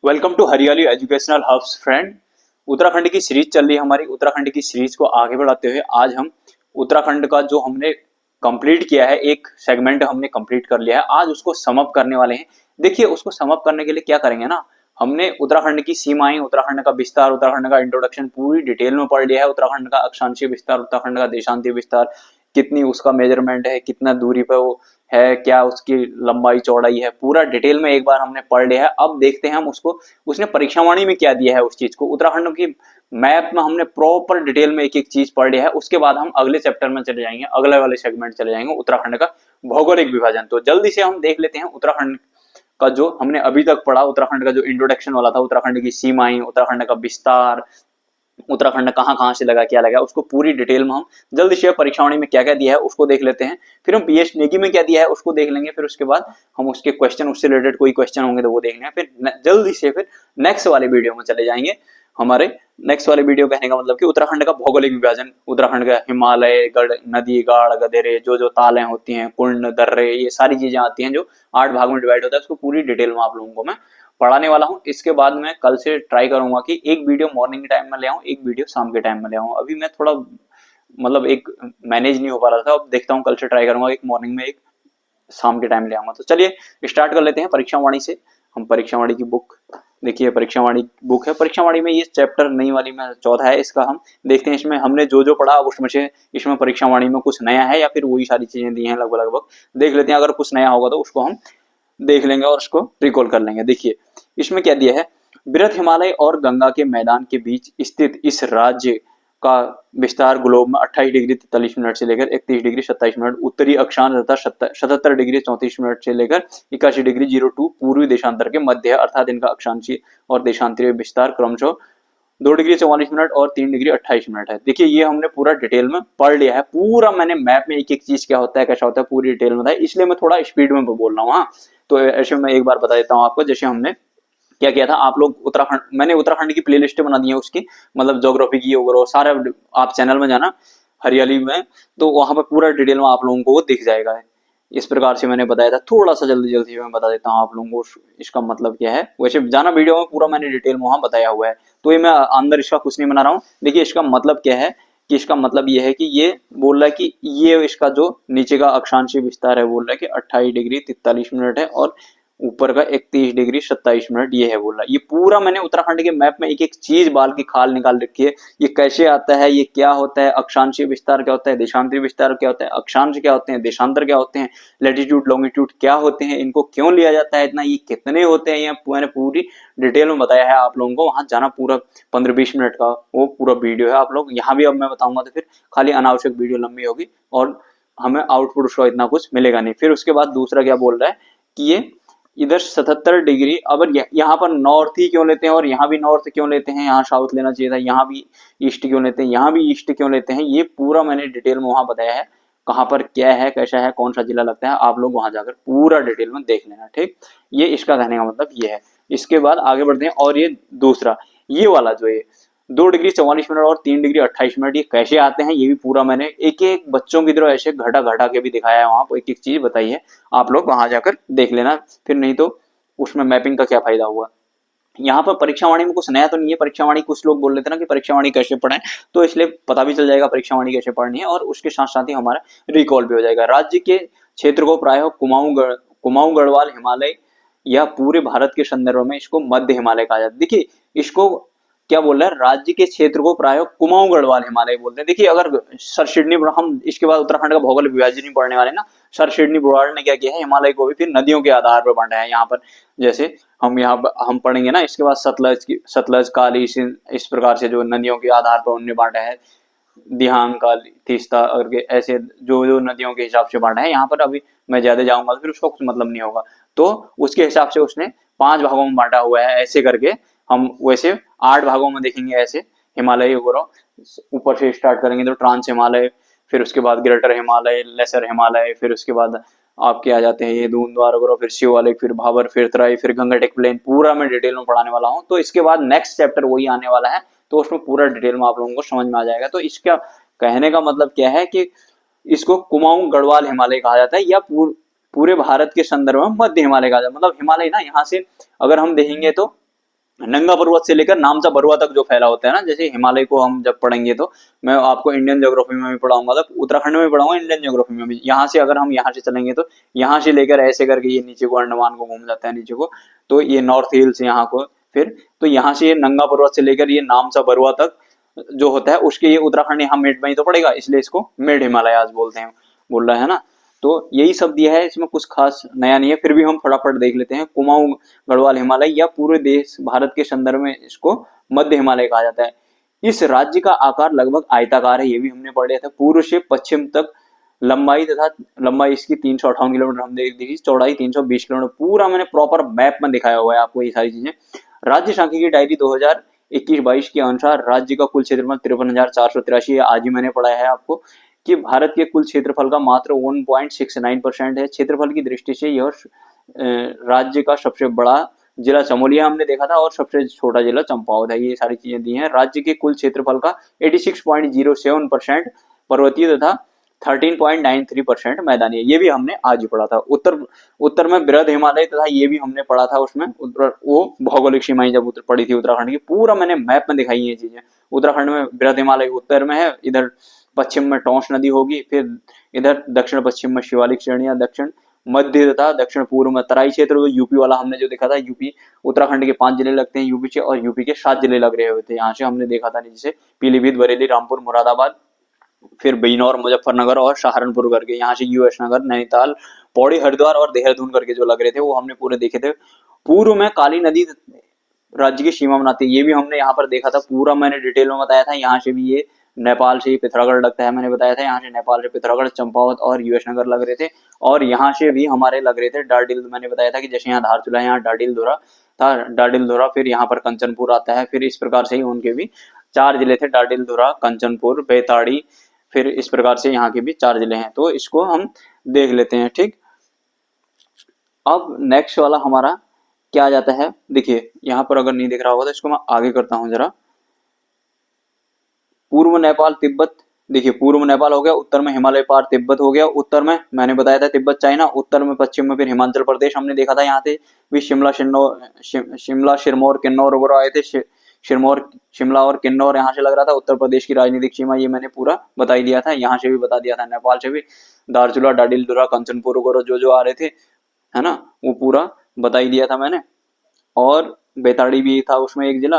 Welcome to हरियाली educational hubs friend. Uttarakhand की series चल रही है हमारी। उत्तराखंड की सीरीज को आगे बढ़ाते हुए आज हम उत्तराखंड का जो हमने कंप्लीट किया है, एक सेगमेंट हमने कंप्लीट कर लिया है, आज उसको सम अप करने वाले हैं। देखिए, उसको सम अप करने के लिए क्या करेंगे ना, हमने उत्तराखंड की सीमाएं, उत्तराखंड का विस्तार, उत्तराखंड का इंट्रोडक्शन पूरी डिटेल में पढ़ लिया है। उत्तराखंड का अक्षांशीय विस्तार, उत्तराखंड का देशांतीय विस्तार, कितनी उसका मेजरमेंट है, कितना दूरी पर वो है, क्या उसकी लंबाई चौड़ाई है, पूरा डिटेल में एक बार हमने पढ़ लिया है। अब देखते हैं हम उसको, उसने परीक्षावाणी में क्या दिया है उस चीज को। उत्तराखंड की मैप में हमने प्रॉपर डिटेल में एक एक चीज पढ़ लिया है। उसके बाद हम अगले चैप्टर में चले जाएंगे, अगले वाले सेगमेंट चले जाएंगे, उत्तराखंड का भौगोलिक विभाजन। तो जल्दी से हम देख लेते हैं उत्तराखंड का जो हमने अभी तक पढ़ा। उत्तराखंड का जो इंट्रोडक्शन वाला था, उत्तराखंड की सीमाएं, उत्तराखंड का विस्तार, उत्तराखंड कहाँ कहाँ से लगा, क्या लगा, उसको पूरी डिटेल में हम जल्दी से परीक्षावाणी में क्या क्या दिया है उसको देख लेते हैं। फिर हम पीएच नेगी में क्या दिया है उसको देख लेंगे। फिर उसके बाद हम उसके क्वेश्चन, उससे रिलेटेड कोई क्वेश्चन होंगे तो वो देख लेंगे। फिर जल्दी से फिर नेक्स्ट वाले वीडियो में चले जाएंगे। हमारे नेक्स्ट वाले वीडियो कहने का मतलब कि उत्तराखंड का भौगोलिक विभाजन, उत्तराखंड का हिमालय, गढ़, नदी, गाड़, गदेरे, जो तालें होती हैं, कुंड, दर्रे, ये सारी चीजें आती हैं जो 8 भाग में डिवाइड होता है, उसको पूरी डिटेल में आप लोगों को मैं पढ़ाने वाला हूँ। इसके बाद मैं कल से ट्राई करूंगा कि एक वीडियो मॉर्निंग के टाइम में ले आऊँ, एक वीडियो शाम के टाइम में ले आऊँ। अभी मैं थोड़ा मतलब एक मैनेज नहीं हो पा रहा था, अब देखता हूँ, कल से ट्राई करूंगा एक मॉर्निंग में, एक शाम के टाइम ले आऊंगा। तो चलिए स्टार्ट कर लेते हैं परीक्षावाणी से। हम परीक्षावाणी की बुक देखिए, परीक्षावाणी बुक है। परीक्षावाणी में ये चैप्टर नई वाली में 14 है, इसका हम देखते हैं इसमें हमने जो जो पढ़ा उसमें से इसमें परीक्षावाणी में कुछ नया है या फिर वही सारी चीजें दी हैं लगभग लगभग। देख लेते हैं, अगर कुछ नया होगा तो उसको हम देख लेंगे और उसको रिकॉल कर लेंगे। देखिए इसमें क्या दिया है, वृहत हिमालय और गंगा के मैदान के बीच स्थित इस राज्य का विस्तार ग्लोब में 28 डिग्री 43 मिनट से लेकर 31 डिग्री 27 मिनट उत्तरी अक्षांश तथा 77 डिग्री 34 मिनट से लेकर 81 डिग्री 02 पूर्वी देशांतर के मध्य है, अर्थात इनका अक्षांशीय और देशांतरीय विस्तार क्रमशः 2 डिग्री 44 मिनट और 3 डिग्री 28 मिनट है। देखिए ये हमने पूरा डिटेल में पढ़ लिया है, पूरा मैंने मैप में एक एक चीज क्या होता है, कैसा होता है, पूरी डिटेल में बताया, इसलिए मैं थोड़ा स्पीड में बोल रहा हूँ। हाँ, तो ऐसे मैं एक बार बता देता हूँ आपको। जैसे हमने क्या किया था, आप लोग उत्तराखंड, मैंने उत्तराखंड की प्लेलिस्ट बना दी है उसकी, मतलब ज्योग्राफी की वगैरह सारे, आप चैनल में जाना हरियाली में, तो वहां पर पूरा डिटेल में आप लोगों को वो दिख जाएगा। इस प्रकार से मैंने बताया था, थोड़ा सा जल्दी जल्दी मैं बता देता हूँ आप लोगों को इसका मतलब क्या है। वैसे जाना वीडियो में, पूरा मैंने डिटेल में वहां बताया हुआ है, तो ये मैं अंदर इसका कुछ नहीं बना रहा हूँ। देखिए इसका मतलब क्या है, कि इसका मतलब ये है कि ये बोल रहा है कि ये इसका जो नीचे का अक्षांशीय विस्तार है, बोल रहा है कि 28 डिग्री 43 मिनट है और ऊपर का 31 डिग्री 27 मिनट ये है, बोल रहा है। ये पूरा मैंने उत्तराखंड के मैप में एक एक चीज बाल की खाल निकाल रखी है। ये कैसे आता है, ये क्या होता है, अक्षांशीय विस्तार क्या होता है, देशांतरीय विस्तार क्या होता है, अक्षांश क्या होते हैं, देशांतर क्या होते हैं, लैटिट्यूड लॉन्गिट्यूड क्या होते हैं, इनको क्यों लिया जाता है इतना, ये कितने होते हैं, ये मैंने पूरी डिटेल में बताया है आप लोगों को। वहां जाना, पूरा 15-20 मिनट का वो पूरा वीडियो है। आप लोग यहाँ भी अब मैं बताऊंगा तो फिर खाली अनावश्यक वीडियो लंबी होगी और हमें आउटपुट उसका इतना कुछ मिलेगा नहीं। फिर उसके बाद दूसरा क्या बोल रहा है कि ये इधर 77 डिग्री, अब यहाँ पर नॉर्थ ही क्यों लेते हैं और यहाँ भी नॉर्थ क्यों लेते हैं, यहाँ साउथ लेना चाहिए था, यहाँ भी ईस्ट क्यों लेते हैं, यहाँ भी ईस्ट क्यों लेते हैं, ये पूरा मैंने डिटेल में वहां बताया है। कहाँ पर क्या है, कैसा है, कौन सा जिला लगता है, आप लोग वहां जाकर पूरा डिटेल में देख लेना। ठीक, ये इसका कहने का मतलब ये है। इसके बाद आगे बढ़ते हैं, और ये दूसरा ये वाला जो है 2 डिग्री 44 मिनट और 3 डिग्री 28 मिनट, ये कैसे आते हैं, ये भी पूरा मैंने एक एक बच्चों की तरह ऐसे घटा घटा के भी दिखाया है, वहां पर एक एक चीज बताई है, आप लोग वहां जाकर देख लेना। फिर नहीं तो उसमें मैपिंग का क्या फायदा हुआ। यहाँ पर परीक्षावाणी में कुछ नया तो नहीं है। परीक्षावाणी कुछ लोग बोल लेते ना कि परीक्षावाणी कैसे पढ़ें, तो इसलिए पता भी चल जाएगा परीक्षावाणी कैसे पढ़नी है, और उसके साथ साथ ही हमारा रिकॉल भी हो जाएगा। राज्य के क्षेत्र को प्राय कुमाऊं गढ़वाल हिमालय या पूरे भारत के संदर्भ में इसको मध्य हिमालय कहा जाता है। देखिए इसको क्या बोल रहा है, राज्य के क्षेत्र को प्राय कुमाऊं गढ़वाल हिमालय बोलते हैं। देखिए अगर सर सिडनी, हम इसके बाद उत्तराखंड का भौगोलिक विभाजन नहीं पढ़ने वाले ना, सर सिडनी ब्रोआर्ड ने क्या किया है, हिमालय को भी फिर नदियों के आधार पर बांटा है। यहाँ पर जैसे हम पढ़ेंगे ना, इसके बाद सतलज काली, इस प्रकार से जो नदियों के आधार पर उन्होंने बांटा है, दिहांग काली, तीस्ता और ऐसे जो जो नदियों के हिसाब से बांटा है। यहाँ पर अभी मैं ज्यादा जाऊंगा तो फिर उसका कुछ मतलब नहीं होगा, तो उसके हिसाब से उसने 5 भागों में बांटा हुआ है। ऐसे करके हम वैसे 8 भागों में देखेंगे ऐसे हिमालय वगैरह। ऊपर से स्टार्ट करेंगे तो ट्रांस हिमालय, फिर उसके बाद ग्रेटर हिमालय, लेसर हिमालय, फिर उसके बाद आपके आ जाते हैं ये दूंदवार वगैरह, फिर शिवालिक, फिर भाबर, फिर तराई, फिर गंगटेक प्लेन, पूरा मैं डिटेल में पढ़ाने वाला हूँ। तो इसके बाद नेक्स्ट चैप्टर वही आने वाला है, तो उसमें पूरा डिटेल में आप लोगों को समझ में आ जाएगा। तो इसका कहने का मतलब क्या है कि इसको कुमाऊं गढ़वाल हिमालय कहा जाता है, या पूरे भारत के संदर्भ में मध्य हिमालय कहा जाता है। मतलब हिमालय ना, यहाँ से अगर हम देखेंगे तो नंगा पर्वत से लेकर नामचा बरुआ तक जो फैला होता है ना, जैसे हिमालय को हम जब पढ़ेंगे तो मैं आपको इंडियन ज्योग्राफी में भी पढ़ाऊंगा, तो उत्तराखंड में भी पढ़ाऊंगा, इंडियन ज्योग्राफी में भी। यहाँ से अगर हम यहाँ से चलेंगे तो यहाँ से लेकर ऐसे करके ये नीचे को अंडमान को घूम जाता है नीचे को, तो ये नॉर्थ हिल्स यहाँ को, फिर तो यहाँ से ये नंगा पर्वत से लेकर ये नामचा बरुआ तक जो होता है उसके ये उत्तराखंड यहाँ मिड में ही तो पड़ेगा, इसलिए इसको मिड हिमालयाज बोलते हैं, बोल रहा है ना। तो यही सब दिया है, इसमें कुछ खास नया नहीं है, फिर भी हम फटाफट देख लेते हैं। कुमाऊं गढ़वाल हिमालय या पूरे देश भारत के संदर्भ में इसको मध्य हिमालय कहा जाता है। इस राज्य का आकार लगभग आयताकार है, ये भी हमने पढ़ लिया था। पूर्व से पश्चिम तक लंबाई तथा लंबाई इसकी 358 किलोमीटर हम देख दी, चौड़ाई 320 किलोमीटर, पूरा मैंने प्रॉपर मैप में दिखाया हुआ है आपको ये सारी चीजें। राज्य सांख्यिकी डायरी 2021-22 के अनुसार राज्य का कुल क्षेत्रफल 53,483 है। आज ही मैंने पढ़ाया है आपको कि भारत के कुल क्षेत्रफल का मात्र 1.69% है। क्षेत्रफल की दृष्टि से यह राज्य का सबसे बड़ा जिला चमोली हमने देखा था और सबसे छोटा जिला चंपावत है। ये सारी चीजें दी हैं। राज्य के कुल क्षेत्रफल का 86.07% पर्वतीय तथा 13.93% मैदानी है। ये भी हमने आज ही पढ़ा था। उत्तर में बृहद हिमालय तथा ये भी हमने पढ़ा था उसमें, वो भौगोलिक सीमाएं जब पड़ी थी उत्तराखंड की, पूरा मैंने मैप में दिखाई ये चीजें। उत्तराखंड में बृहद हिमालय उत्तर में है, इधर पश्चिम में टोंस नदी होगी, फिर इधर दक्षिण पश्चिम में शिवालिक श्रेणियां, दक्षिण मध्य तथा दक्षिण पूर्व में तराई क्षेत्र, जो यूपी वाला हमने जो देखा था, यूपी उत्तराखंड के 5 जिले लगते हैं यूपी से, और यूपी के 7 जिले लग रहे होते हैं यहाँ से, हमने देखा था जैसे पीलीभीत, बरेली, रामपुर, मुरादाबाद, फिर बिजनौर, मुजफ्फरनगर और सहारनपुर करके, यहाँ से यूएस नगर, नैनीताल, पौड़ी, हरिद्वार और देहरादून करके जो लग रहे थे वो हमने पूरे देखे थे। पूर्व में काली नदी राज्य की सीमा बनाती है, ये भी हमने यहाँ पर देखा था, पूरा मैंने डिटेल में बताया था। यहाँ से भी ये नेपाल से पिथौरागढ़ लगता है, मैंने बताया था, यहाँ से नेपाल से पिथौरागढ़, चंपावत और यूएस नगर लग रहे थे, और यहाँ से भी हमारे लग रहे थे डाडिल, मैंने बताया था कि जैसे यहाँ धारचूला है, यहाँ डाडिल धोरा था, डाडिल धोरा, फिर यहाँ पर कंचनपुर आता है, फिर इस प्रकार से ही उनके भी 4 जिले थे, डाडिल धोरा, कंचनपुर, बेताड़ी, फिर इस प्रकार से यहाँ के भी 4 जिले हैं। तो इसको हम देख लेते हैं, ठीक। अब नेक्स्ट वाला हमारा क्या आ जाता है, देखिए यहाँ पर अगर नहीं दिख रहा होगा तो इसको मैं आगे करता हूं जरा। पूर्व नेपाल तिब्बत, देखिए पूर्व नेपाल हो गया, उत्तर में हिमालय पार तिब्बत हो गया, उत्तर में मैंने बताया था तिब्बत चाइना, उत्तर में पश्चिम में फिर हिमाचल प्रदेश हमने देखा था, यहाँ से भी शिमला सिरमौर किन्नौर वगैरह आए थे, सिरमौर शिमला और किन्नौर यहाँ से लग रहा था। उत्तर प्रदेश की राजनीतिक सीमा ये मैंने पूरा बता ही दिया था, यहाँ से भी बता दिया था, नेपाल से भी दारचूला, डाडिल धुरा, कंचनपुर वगैरह जो जो आ रहे थे, है ना, वो पूरा बता ही दिया था मैंने। और बेताड़ी भी था उसमें एक जिला।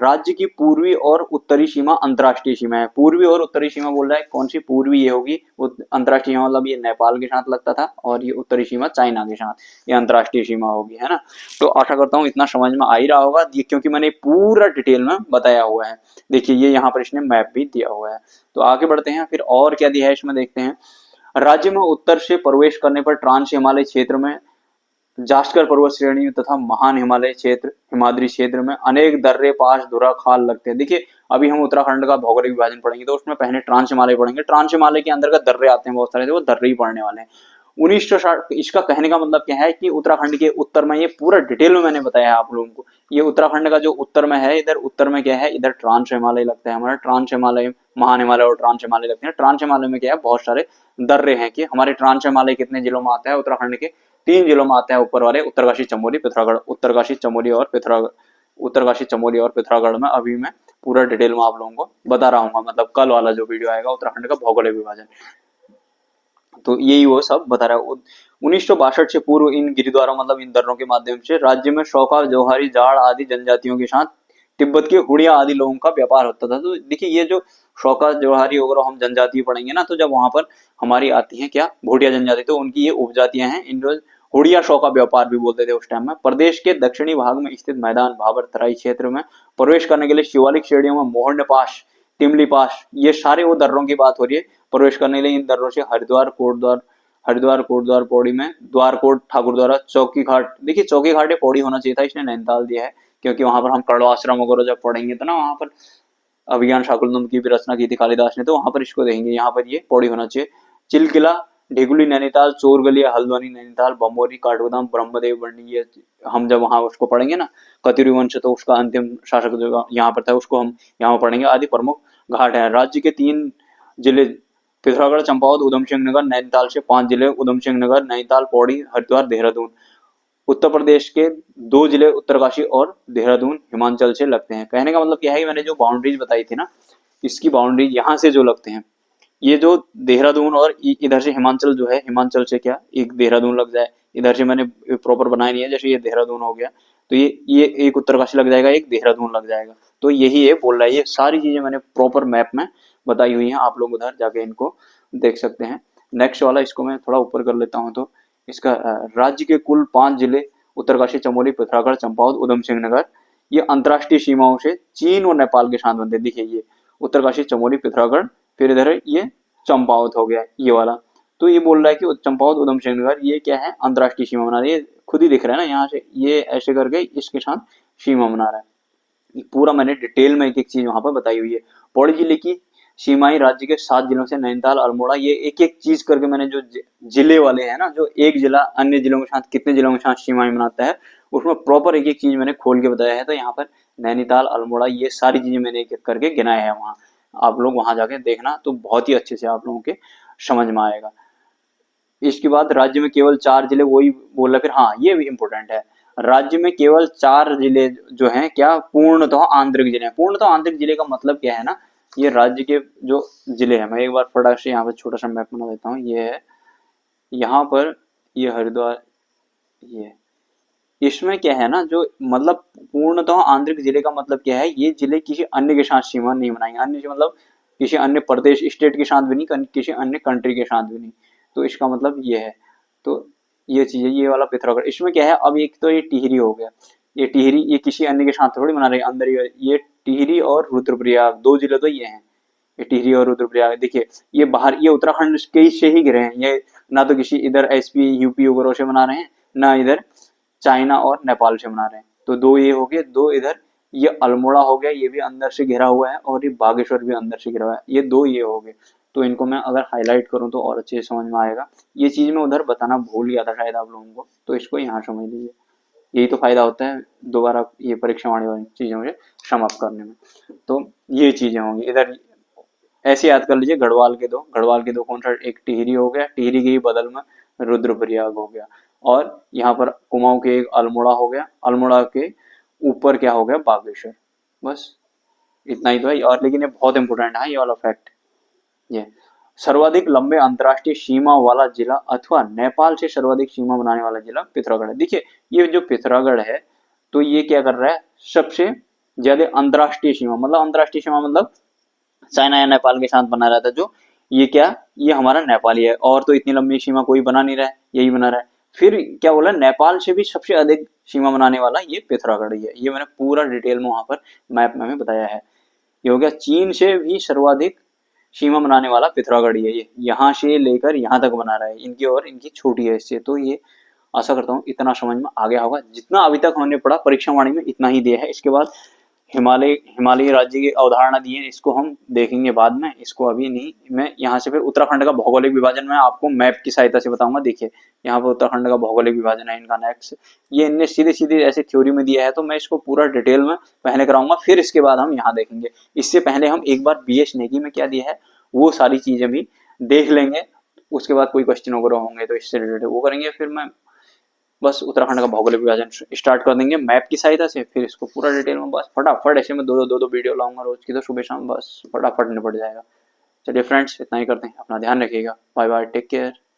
राज्य की पूर्वी और उत्तरी सीमा अंतर्राष्ट्रीय सीमा है। पूर्वी और उत्तरी सीमा बोल रहा है, कौन सी पूर्वी ये होगी, अंतर्राष्ट्रीय सीमा मतलब ये नेपाल के साथ लगता था, और ये उत्तरी सीमा चाइना के साथ, ये अंतर्राष्ट्रीय सीमा होगी, है ना। तो आशा करता हूँ इतना समझ में आ ही रहा होगा, क्योंकि मैंने पूरा डिटेल में बताया हुआ है। देखिए ये यहाँ पर इसने मैप भी दिया हुआ है। तो आगे बढ़ते हैं, फिर और क्या दिया है इसमें देखते हैं। राज्य में उत्तर से प्रवेश करने पर ट्रांस हिमालय क्षेत्र में जास्कर पर्वत श्रेणी तथा महान हिमालय क्षेत्र, हिमाद्री क्षेत्र में अनेक दर्रे, पास, धुरा, खाल लगते हैं। देखिए अभी हम उत्तराखंड का भौगोलिक विभाजन पढ़ेंगे तो उसमें पहले ट्रांस हिमालय पढ़ेंगे। ट्रांस हिमालय के अंतर्गत दर्रे आते हैं बहुत सारे, तो वो दर्रे ही पढ़ने वाले हैं। 1960, इसका कहने का मतलब क्या है कि उत्तराखंड के उत्तर में, ये पूरा डिटेल में मैंने बताया है आप लोगों को, ये उत्तराखंड का जो उत्तर में है, इधर उत्तर में क्या है, इधर ट्रांस हिमालय लगता है हमारा, ट्रांस हिमालय, महान हिमालय और ट्रांस हिमालय लगते हैं। ट्रांस हिमालय में क्या है, बहुत सारे दर्रे हैं। कि हमारे ट्रांस हिमालय कितने जिलों में आता है, उत्तराखंड के 3 जिलों में आता है ऊपर वाले, उत्तरकाशी, चमोली, पिथौरागढ़। उत्तरकाशी, चमोली और पिथौरागढ़, उत्तरकाशी, चमोली और पिथौरागढ़ में अभी मैं पूरा डिटेल में आप लोगों को बता रहा हूँ, मतलब कल वाला जो वीडियो आएगा उत्तराखंड का भौगोलिक विभाजन, तो यही वो सब बता रहा है। 1962 से पूर्व इन गिरिद्वारों मतलब इन दर्रों के माध्यम से राज्य में शौका, जौहरी, जाड़ आदि जनजातियों के साथ तिब्बत के हुड़िया आदि लोगों का व्यापार होता था। तो देखिए ये जो शौका, जौहरी वगैरह हम जनजाति पढ़ेंगे ना, तो जब वहां पर हमारी आती है क्या, भूटिया जनजाति, तो उनकी ये उपजातियां हैं। इन हुड़िया शौका व्यापार भी बोलते थे उस टाइम में। प्रदेश के दक्षिणी भाग में स्थित मैदान भाबर तराई क्षेत्र में प्रवेश करने के लिए शिवालिक श्रेणियों में मोहन पास, तिमली पास, ये सारे वो दर्रों की बात हो रही है। प्रवेश करने के लिए इन दर्रों से हरिद्वार, कोटद्वार, पौड़ी में द्वारकोट, ठाकुरद्वारा, चौकी घाट, देखिए चौकी घाट ये पौड़ी होना चाहिए था, इसने नैनीताल दिया है, क्योंकि वहां पर हम कड़वा आश्रम वगैरह जब पढ़ेंगे तो ना, वहां पर अभिज्ञान शाकुंतलम की भी रचना की थी कालिदास ने, तो वहां पर इसको देखेंगे, यहाँ पर ये पौड़ी होना चाहिए। चिलकिला, ढेगुली नैनीताल, चोरगलिया हल्द्वानी नैनीताल, बमोरी, काठगोदाम, ब्रह्मदेव बंडी, ये हम जब वहां उसको पढ़ेंगे ना, कतिरु वंश, तो उसका अंतिम शासक जो यहाँ पर था उसको हम यहाँ पढ़ेंगे। आदि प्रमुख घाट है। राज्य के 3 जिले पिथौरागढ़, चंपावत, उधम सिंह नगर, नैनीताल से 5 जिले उधम सिंह नगर, नैनीताल, पौड़ी, हरिद्वार, देहरादून। उत्तर प्रदेश के 2 जिले उत्तरकाशी और देहरादून हिमाचल से लगते हैं। कहने का मतलब क्या है कि मैंने जो बाउंड्रीज बताई थी ना, इसकी बाउंड्री यहाँ से जो लगते हैं, ये जो देहरादून और इधर से हिमाचल जो है, हिमाचल से क्या एक देहरादून लग जाए, इधर से मैंने प्रॉपर बनाया नहीं है, जैसे ये देहरादून हो गया तो ये एक उत्तरकाशी लग जाएगा, एक देहरादून लग जाएगा। तो यही ये बोल रहा है, ये सारी चीजें मैंने प्रॉपर मैप में बताई हुई हैं, आप लोग उधर जाके इनको देख सकते हैं। नेक्स्ट वाला, इसको मैं थोड़ा ऊपर कर लेता हूँ। तो इसका राज्य के कुल 5 जिले उत्तरकाशी, चमोली, पिथौरागढ़, चंपावत, उधम सिंह नगर, ये अंतर्राष्ट्रीय सीमाओं से चीन और नेपाल के साथ बनते हैं। देखिए ये उत्तरकाशी, चमोली, पिथौरागढ़, फिर इधर ये चंपावत हो गया ये वाला। तो ये बोल रहा है कि चंपावत, उधम सिंह नगर ये क्या है, अंतर्राष्ट्रीय सीमा बना रही है। खुद ही दिख रहा है ना यहाँ से, ये ऐसे करके इसके साथ सीमा बना रहा है। पूरा मैंने डिटेल में एक एक चीज वहां पर बताई हुई है। पौड़ी जिले की सीमाई राज्य के 7 जिलों से नैनीताल, अल्मोड़ा, ये एक एक चीज करके मैंने जो जिले वाले हैं ना, जो एक जिला अन्य जिलों के साथ कितने जिलों के साथ सीमाएं बनाता है, उसमें प्रॉपर एक एक चीज मैंने खोल के बताया है। तो यहाँ पर नैनीताल, अल्मोड़ा, ये सारी चीजें मैंने एक एक करके गिनाया है वहाँ। आप लोग वहां जाके देखना तो बहुत ही अच्छे से आप लोगों के समझ में आएगा। इसके बाद राज्य में केवल 4 जिले, वही बोला फिर, हाँ ये भी इंपॉर्टेंट है। राज्य में केवल 4 जिले जो हैं क्या, पूर्णतः आंतरिक जिले हैं। पूर्णतः आंतरिक जिले का मतलब क्या है ना, ये राज्य के जो जिले हैं, मैं एक बार फटाक से यहाँ पे छोटा सा मैप बना देता हूँ। ये है यहाँ पर, ये हरिद्वार, ये इसमें क्या है ना, जो मतलब पूर्णतः आंतरिक जिले का मतलब क्या है, ये जिले किसी अन्य के साथ सीमा नहीं बनाएंगे। अन्य से मतलब किसी अन्य प्रदेश, स्टेट के साथ भी नहीं, किसी अन्य कंट्री के साथ भी नहीं। तो इसका मतलब ये है। तो ये चीज है, ये वाला पिथौरागढ़। इसमें क्या है, अब एक तो ये टिहरी हो गया, ये टिहरी ये किसी अन्य के साथ थोड़ी बना रहे अंदर ही। ये टिहरी और रुद्रप्रयाग 2 जिले तो ये हैं, ये टिहरी और रुद्रप्रयाग। देखिए ये बाहर, ये उत्तराखंड के से ही गिरे हैं ये, ना तो किसी इधर एसपी यूपी वगैरह से बना रहे हैं, ना इधर चाइना और नेपाल से बना रहे हैं। तो 2 ये हो गए, 2 इधर, ये अल्मोड़ा हो गया, ये भी अंदर से घिरा हुआ है, और ये बागेश्वर भी अंदर से घिरा हुआ है। ये 2 ये हो गए। तो इनको मैं अगर हाईलाइट करूं तो और अच्छे से समझ में आएगा। ये चीज मैं उधर बताना भूल गया था शायद आप लोगों को, तो इसको यहाँ समझ लीजिए। यही तो फायदा होता है दोबारा ये परीक्षा वाली चीजें मुझे समाप्त करने में। तो ये चीजें होंगी इधर, ऐसे याद कर लीजिए। गढ़वाल के दो कौन सा, एक टिहरी हो गया, टिहरी के ही बदल में रुद्रप्रयाग हो गया, और यहाँ पर कुमाऊं के एक अल्मोड़ा हो गया, अल्मोड़ा के ऊपर क्या हो गया, बागेश्वर। बस इतना ही तो है। और लेकिन ये बहुत इंपॉर्टेंट है ये वाला फैक्ट। ये सर्वाधिक लंबे अंतर्राष्ट्रीय सीमा वाला जिला अथवा नेपाल से सर्वाधिक सीमा बनाने वाला जिला पिथौरागढ़ है। देखिए ये जो पिथौरागढ़ है, तो ये क्या कर रहा है, सबसे ज्यादा अंतर्राष्ट्रीय सीमा, मतलब अंतर्राष्ट्रीय सीमा मतलब चाइना या नेपाल के साथ बना रहता है। जो ये क्या, ये हमारा नेपाली है, और तो इतनी लंबी सीमा कोई बना नहीं रहा है, यही बना रहा है। फिर क्या बोला, नेपाल से भी सबसे अधिक सीमा बनाने वाला ये पिथौरागढ़ ही है। ये मैंने पूरा डिटेल में वहां पर मैप में बताया है। ये हो गया, चीन से भी सर्वाधिक सीमा बनाने वाला पिथौरागढ़ ही है। ये यहाँ से लेकर यहाँ तक बना रहा है, इनकी और इनकी छोटी है इससे। तो ये आशा करता हूँ इतना समझ में आ गया होगा। जितना अभी तक हमने पढ़ा परीक्षा वाणी में इतना ही दिया है। इसके बाद हिमालय राज्य की अवधारणा दी है, इसको हम देखेंगे बाद में, इसको अभी नहीं। मैं यहाँ से फिर उत्तराखंड का भौगोलिक विभाजन मैं आपको मैप की सहायता से बताऊंगा। देखिए यहाँ पर उत्तराखंड का भौगोलिक विभाजन है इनका। नेक्स्ट ये इनने सीधे सीधे ऐसे थ्योरी में दिया है, तो मैं इसको पूरा डिटेल में पहले कराऊंगा, फिर इसके बाद हम यहाँ देखेंगे। इससे पहले हम एक बार BS नेगी में क्या दिया है वो सारी चीजें भी देख लेंगे। उसके बाद कोई क्वेश्चन वगैरह होंगे तो इससे रिलेटेड वो करेंगे। फिर मैं बस उत्तराखंड का भौगोलिक विभाजन स्टार्ट कर देंगे मैप की सहायता से, फिर इसको पूरा डिटेल में बस फटाफट ऐसे में दो वीडियो लाऊंगा रोज की, तो सुबह शाम बस फटाफट निपट जाएगा। चलिए फ्रेंड्स इतना ही करते हैं, अपना ध्यान रखिएगा, बाय बाय, टेक केयर।